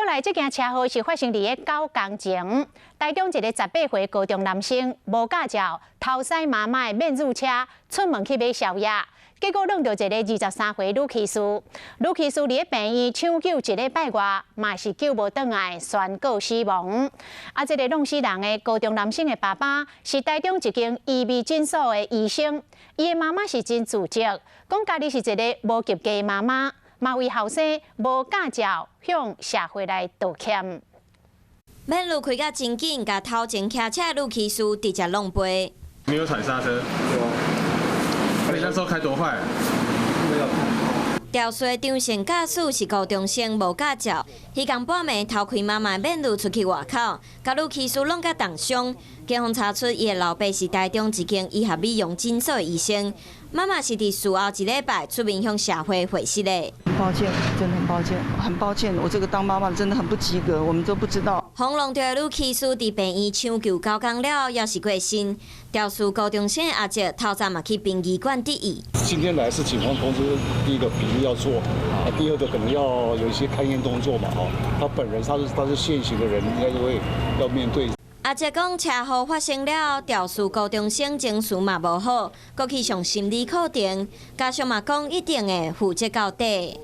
来，这件车祸是发生伫9工前，台中一个18岁高中男生无驾照，偷驶妈妈的免入车，出门去买宵夜，结果弄到一个23岁女骑士。女骑士伫病院抢救1礼拜外，嘛是救无倒来，宣告死亡。这个弄死人的高中男生的爸爸是台中一间医美诊所的医生，伊的妈妈是真自责，讲家己是一个无及格的妈妈。 嘛为后生无驾照向社会来道歉。免路开甲真紧，甲头前骑车的女骑士直接弄飞。没有踩刹车。有啊。你那时候开多快？没有。肇事张姓驾驶是高中生，无驾照。迄天半暝偷开妈妈免路出去外口，甲女骑士弄甲重伤。警方查出伊的老爸是台中一间医学美容诊所的医生，妈妈是伫事后1礼拜出面向社会回息的。 抱歉，真的很抱歉，很抱歉，我这个当妈妈真的很不及格，我们都不知道。轰隆着女骑士伫病院抢救9工了，也是过身。肇事高中生的阿姐透早嘛去殡仪馆得医。今天来是警方通知，第一个比例要做，第二个可能要有一些勘验动作嘛，他本人他是现行的人，应该就会要面对。 阿姐讲，车祸发生了，肇事高中生情绪嘛无好，搁去上心理课程，家属嘛讲一定会负责到底。